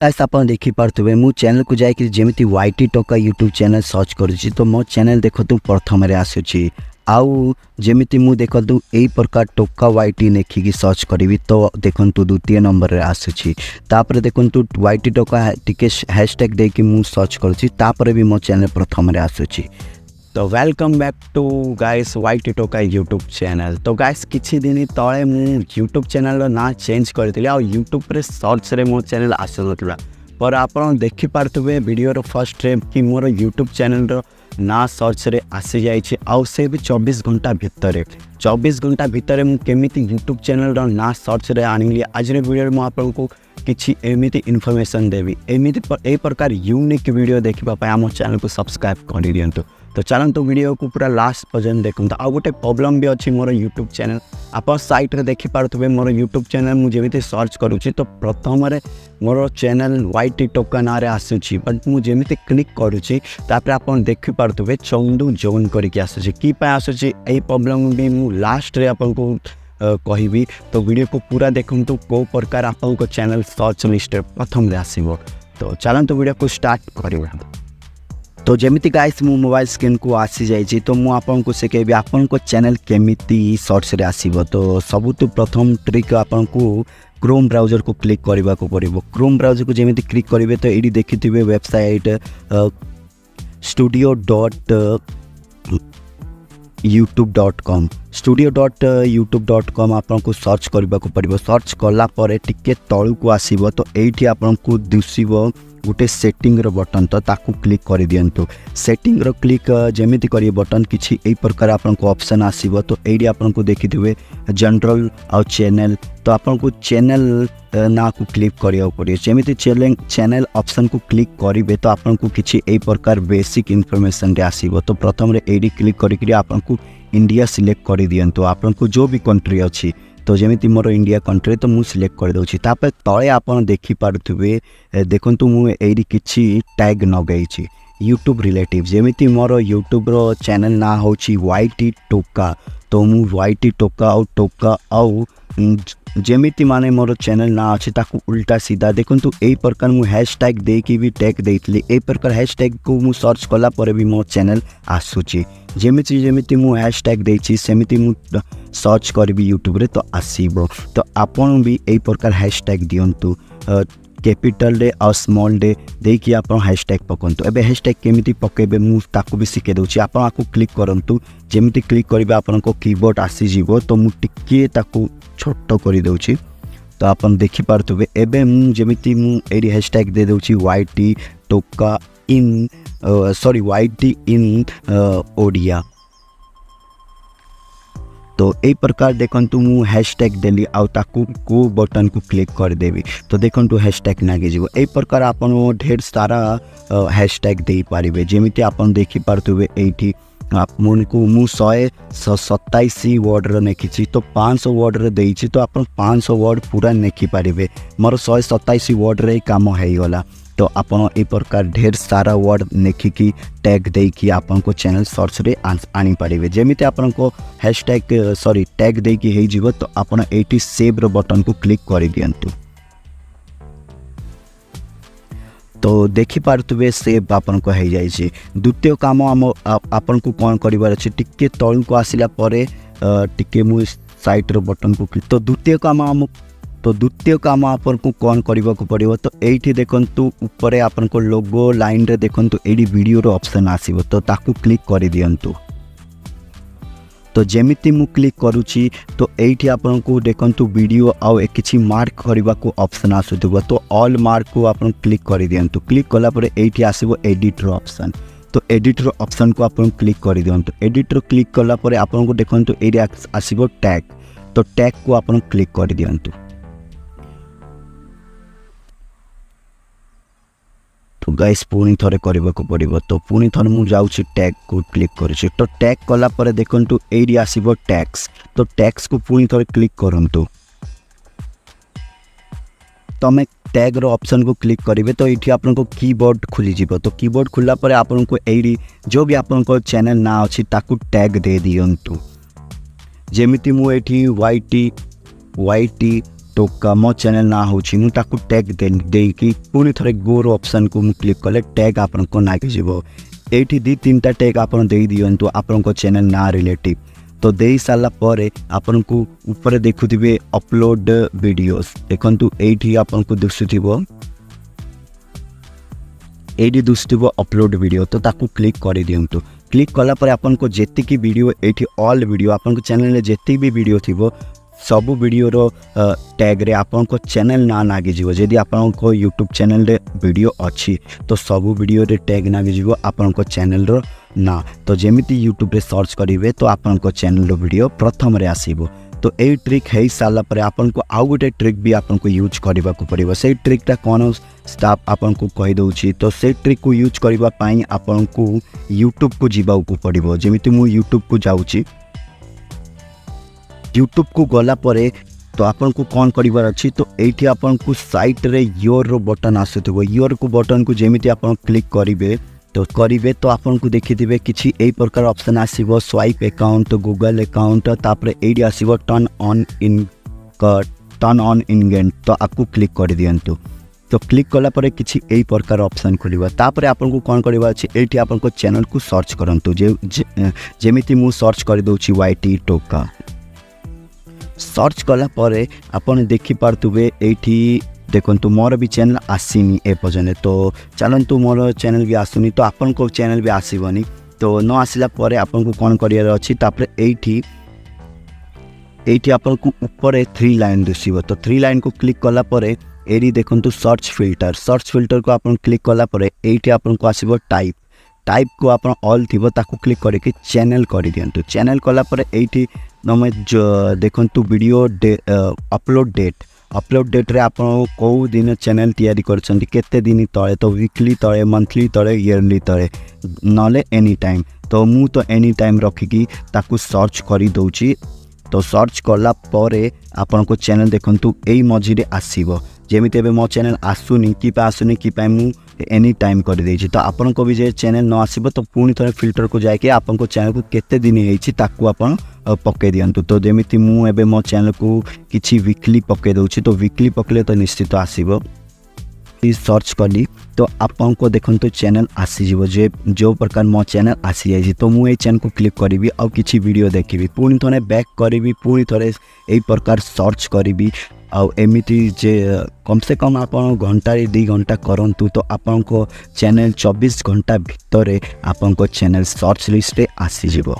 Guys आप देखिपे मु channel को जाकि जमी वाईटी टोका यूट्यूब चैनल सर्च करुच्ची तो मो चैनल देखु प्रथम आसूची आउ जमी मु देखु यही प्रकार टोका वाईटी लेखिकी सर्च करी तो देखु द्वितीय नंबर रे आसूची तापर देखु वाईटी टोका टिके हैशटैग देकी मु सर्च करुच्ची तापर भी मो चैनल प्रथम आसूची। तो welcome back to guys YT टोका यूट्यूब चैनल। तो गाइस किछि दिन तले मु यूट्यूब चैनल ना चेंज करथिली आ यूट्यूब रे सर्च रे मो चैनल आसुला पर आपण देखि पारथुबे वीडियो रो फर्स्ट रे कि मोर यूट्यूब चैनल रो ना सर्च रे आसी जाइछि आ से भी 24 घंटा भितर 24 घंटा भितर मु केमिति यूट्यूब चैनल रो ना सर्च रे आनिली। आज रे वीडियो मु आपन को किछि एमिति इन्फॉर्मेशन देवी एमिति ए प्रकार यूनिक वीडियो देखिबा पय हम चैनल को सब्सक्राइब कर दियंतु। तो चलते वीडियो को पूरा लास्ट पर्यंत देखूँ। आ गोटे प्रॉब्लम भी अच्छी मोर यूट्यूब चैनल आप साइट रे देखि पारुथबे मोर यूट्यूब चैनल मुझे सर्च करुच्ची तो प्रथम मोर चैनल वाईटी टोका ना आसूची बट मुझे क्लिक करुच्ची तापर आप देखि पारुथबे चंदू जोन करके आसूची कि आसूची ए प्रॉब्लम भी मु लास्ट रे आपन को कहबी। तो वीडियो को पूरा देखूँ को प्रकार आपन को चैनल सर्च लिस्ट प्रथम आसीबो। तो चलते वीडियो को स्टार्ट करबा। तो जमीती गाइस मु मोबाइल स्क्रीन को आसी जाइए तो मु आपन को सिखेबी आपन को चैनल केमिति सर्च रे आसीबो। तो सबुतु प्रथम ट्रिक आपन को क्रोम ब्राउजर को क्लिक करबा को पड़िबो। क्रोम ब्राउजर को जमीती क्लिक करिवे तो एडी देखिथिबे वेबसाइट studio.youtube.com studio.youtube.com आपन को सर्च करबा को पड़िबो। सर्च कला परे टिके तळु को आसीबो तो एठी आपन को दिसिबो गोटे सेटिंग रो बटन तो ताकू क्लिक कर दियंतु। सेटिंग रो क्लिक जमीती करिए बटन किछि एई प्रकार आपन को ऑप्शन आसीबो। तो एडी आपन को देखिथिबे जनरल और चैनल तो आपन को चैनल ना को क्लिक करिया पड़िए। जमीती चैनल ऑप्शन को क्लिक करिवे तो आपन को किछि एई प्रकार बेसिक इन्फॉर्मेशन रे आसीबो। तो प्रथम रे एडी क्लिक करिकरी आपन को इंडिया सिलेक्ट कर दियंतु आपन को जो भी कंट्री अछि। तो जमीती मोर इंडिया कंट्री तो मु सिलेक्ट कर दउछि तापर तळे आपन देखि पारुथबे देखंतु मु एडी किछि टैग नगैछि यूट्यूब रिलेटिव जमीती मोर यूट्यूब रो चैनल ना होछि वाईटी टोका तो मु वाईटी टोका और टोका आउ जमीती माने मोर चैनल ना अछि ताकू उल्टा सीधा देखंतु एई प्रकार मु हैशटैग देकी भी टैग देइतली एई प्रकार हैशटैग को मु सर्च कला परे भी मोर चैनल आसुछि जमीती मु हैशटैग देछि सेमिति मु सर्च करबी यूट्यूब रे तो आसीबो। तो आपन भी एई प्रकार हैशटैग दियंतु कैपिटल डे और स्मॉल डे देकी आपन हैशटैग पकंतु। एबे हैशटैग केमिति पकेबे मु ताकू भी सिखे दउछि आपन आकू क्लिक करंतु जेमिति क्लिक करबे आपन को कीबोर्ड आसी जीवो। तो मु टिके ताकू छोटो करि दउछि तो आपन देखि पारतबे एबे मु जेमिति मु एडी हैशटैग दे दउछि वाईटी टोका इन वाईटी इन ओडिया। तो ए प्रकार देखंतु मु हैशटैग देली आउ ताकू को बटन को क्लिक कर देबी तो देखंतु हैशटैग नागे जीवो। ए प्रकार आपन ढेर सारा हैशटैग दे पारिबे जेमिति आपन देखि पारतुबे एठी आप मुनको मु 127 वर्ड रे नेखिछि तो 500 वर्ड रे देइछि तो आपन 500 वर्ड पूरा नेखि पारिबे मोर 127 वर्ड रे काम हेइ गला। तो आपन ए प्रकार ढेर सारा वर्ड नेखिकी टैग देकी आपन को चैनल सर्च रे आनी पारिबे जेमिति आपन को हैशटैग टैग देकी हेइ जीवो। तो आपन एटी सेव रो बटन को क्लिक कर दियंतु तो देखि पारतुबे सेव आपन को हेइ जाइछि। द्वितीय काम आपन को कोन करिवार अछि टिके तळु को आसिला परे टिके मु साइट रो बटन को क्लिक तो द्वितीय काम आपन को कौन करबा को पड़िबो। तो एठी देखंतु ऊपर आपन को लोगो लाइन रे देखंतु एडी वीडियो रो ऑप्शन आसीबो तो ताकू क्लिक कर दियंतु। तो जेमिति मु क्लिक करूची तो एठी आपन को देखंतु वीडियो आउ किछि मार्क करबा को ऑप्शन आसुथबो तो ऑल मार्क को आपन क्लिक कर दियंतु। क्लिक कला परे एठी आसीबो एडिट रो ऑप्शन तो एडिट रो ऑप्शन को आपन क्लिक कर दियंतु। एडिट रो क्लिक कला परे आपन को देखंतु एडी आसीबो टैग तो टैग को आपन क्लिक कर दियंतु। तो गाइस पुणी थरे करबा को पड़िबो तो पुणी थरे मु जाउछि टैग को क्लिक करूछि तो टैग कला परे देखंतु एडी आसीबो टैग्स तो टैग्स को पुणी थरे क्लिक करंतु। तो मैं टैग रो ऑप्शन को क्लिक करिवे तो एठी आपन को कीबोर्ड खुली जीवो। तो कीबोर्ड खुला परे आपन को एडी जो भी आपन को चैनल ना अछि ताकू टैग दे दियंतु जेमिति मु एठी वाईटी टोका मो चैनल ना होची मु ताकू टैग देकी पुणी थरे गो रो ऑप्शन को मु क्लिक कले टैग आपन को नागी जीवो एठी दी तीनटा टैग आपन देई दियंतु आपन को चैनल ना रिलेटिव तो देई साला परे आपन को ऊपर देखुथिबे अपलोड वीडियोस देखंतु एठी आपन को दिसुथिबो एडी दुसुथिबो अपलोड वीडियो तो ताकू क्लिक करि दियंतु क्लिक कला पर आपन को जेति की वीडियो एठी ऑल वीडियो आपन को चैनल ले जेति भी वीडियो थिबो सबु वीडियो रो टैग रे आपन को चैनल ना नागी जीवो जदी आपन को यूट्यूब चैनल रे वीडियो अछि तो सबु वीडियो रे टैग नागी जीवो आपन को चैनल रो ना तो जेमिति यूट्यूब रे सर्च करिवे तो आपन को चैनल रो वीडियो प्रथम रे आसीबो तो ए ट्रिक है साला पर आपन को आउ गोटे ट्रिक भी आपन को यूज करबा को पड़िबो से ट्रिकटा कोन स्टाफ आपन को कहि दउची तो से ट्रिक को यूज करबा पई आपन को यूट्यूब को जीवा को पड़िबो जेमिति मु यूट्यूब को जाउची यूट्यूब को गला परे तो आपन को कौन करिवार अछि तो एठी आपन को साइट रे योर रो बटन आसुथबो योर को बटन को जेमिति आपन क्लिक करिवे तो आपन को देखिथिबे किछि एई प्रकार ऑप्शन आसीबो स्वाइप अकाउंट गूगल अकाउंट तापरे एडी आसीबो टर्न ऑन इंगेंट तो आपको क्लिक कर दियंतु तो क्लिक कला परे किछि एई प्रकार ऑप्शन खोलिबो तापरे आपन को कोन करबा अछि एठी आपन को चैनल को सर्च करंतु जेमिति मु सर्च कर दोछि वाईटी टोका सर्च कला परे आपन देखि पारतुबे एठी देखंतु मोर भी चैनल आसीनी ए पर्यंत तो चलंतु मोर चैनल भी आसुनी तो आपन को चैनल भी आसीबनी तो न आसिला परे आपन को कोन करियर अछि तापरे एठी आपन को ऊपर 3 लाइन दिसिबो तो 3 लाइन को क्लिक कला परे एरी देखंतु सर्च फिल्टर को आपन क्लिक कला परे एठी आपन को आसीबो टाइप को आपन ऑल थिबो ताकू क्लिक करके चैनल कर दियंतु चैनल कला परे एठी नमे देखंतु वीडियो अपलोड डेट रे आपन को दिन चैनल तैयारी करछंती केते दिन तळे तो वीकली तळे मंथली तळे ईयरली तळे नले एनी टाइम तो मु तो एनी टाइम रखिकी ताकू सर्च करी दउची तो सर्च कला परे आपन को चैनल देखंतु एई मझी रे आसीबो जेमिति एबे मो चैनल आसुनी कि पय मु एनी टाइम कर देछि तो आपन को भी जे चैनल न आसीबो तो पुनी थरे फिल्टर को जाय के आपन को चैनल को केते दिन हेछि ताकू आपन पके दियंतु तो जेमिति मु एबे मो चैनल को किछि वीकली पके दउछि तो वीकली पकले तो निश्चित आसीबो सर्च कली तो आपन को देखंतु चैनल आसी जीवो जो प्रकार मो चैनल आसी जाई तो मु ए चैनल को क्लिक करिवि और किछि वीडियो देखिवि पुनी थने बैक करिवि पुनी थरे एई प्रकार सर्च करिवि और एमिति जे कम से कम आपन घंटा 2 घंटा करंतु तो आपन को चैनल 24 घंटा भितरे आपन को चैनल सर्च लिस्ट रे आसी जीवो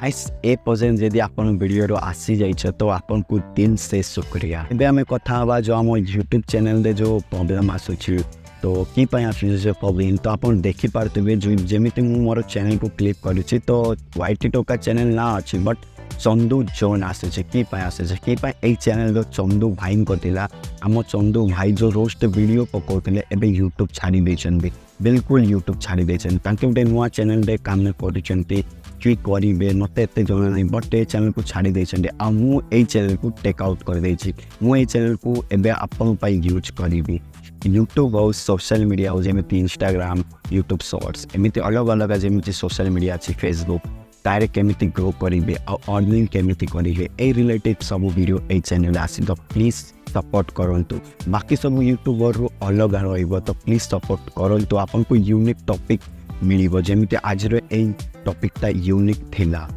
गाइस ए पर्यंत यदि आपन वीडियो रो आसी जाई छ तो आपन को दिल से शुक्रिया एबे हमें कथा हवा जो हम यूट्यूब चैनल दे जो प्रॉब्लम आसु छी तो कि पय आसु जे प्रॉब्लम तो आपन देखि पारतबे जो जेमिति मु मोर चैनल को क्लिक करू छी तो वाईटी टोका चैनल ना अछि बट चंदू जोन आसे कि ए चैनल चंदू भाई को दिला आम चंदू भाई जो रोस्ट वीडियो पकाउले एबे यूट्यूब छाड़ी देछन बिल्कुल यूट्यूब छाड़ी देछन तांके उटे नुआ चैनल रे काम करछन्ती कि करिवे मते एते जणा नै बट ए चैनल को छाड़ी देछन आ मु ए चैनल को टेक आउट कर देछि मु ए चैनल को एबे आपन पई यूज करिवि यूट्यूब और सोशल मीडिया हो जेमिति इंस्टाग्राम यूट्यूब शॉर्ट्स एमिति अलग अलग जेमिति सोशल मीडिया अछि फेसबुक तारे केमिति ग्रो करिवे और अर्निंग केमिति करिवे ए रिलेटेड सब वीडियो ए चैनल आसी तो प्लीज सपोर्ट करंतु बाकी सब यूट्यूबर रो अलग रहइबो तो प्लीज सपोर्ट करंतु आपन को यूनिक टॉपिक मिलिबो जेमिति आज रो ए टॉपिक ता यूनिक थिला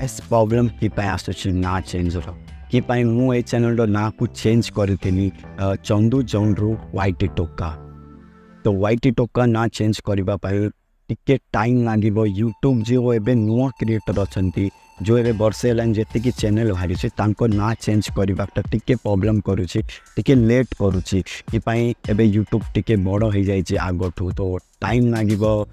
एस प्रॉब्लम कि पय आसुछि ना चेंज रो कि पय मु ए चैनल रो ना को चेंज करथिनी चंदू जोन रो वाईटी टोका तो वाईटी टोका ना चेंज करबा पय टिके टाइम लागिबो यूट्यूब जो एबे नुआ क्रिएटर अछंती जो एबे वर्षे लाइन जेते कि चैनल बाहरी छै तांको ना चेंज करबाटा टिके प्रॉब्लम करूछि टिके लेट करूछि कि पई एबे यूट्यूब टिके बड़ हो जाय छै आगठू तो टाइम लागिबो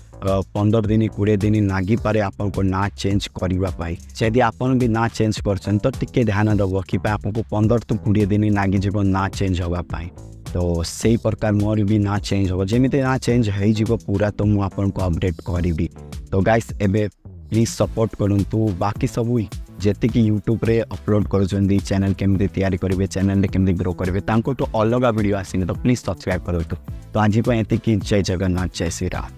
15 दिन 20 दिन लागी पारे आपन को ना चेंज करबा पाई यदि आपन भी ना चेंज करछन तो टिके ध्यान दबो कि पई आपन को 15 to 20 दिन लागी जेबो ना चेंज होबा पाई तो सही प्रकार मोर भी ना चेंज हो जेमिते ना चेंज है जीवो पूरा तो मु आपन को अपडेट करिवि तो गाइस एबे प्लीज सपोर्ट करंतु बाकी सब जेते कि यूट्यूब रे अपलोड करछन्दी चैनल केमते तैयारी करिवे चैनल रे केमते ग्रो करिवे तांको तो अलग वीडियो आसीने तो प्लीज सब्सक्राइब करंतु तो आज पय एते कि जय जगन्नाथ जय श्री राम।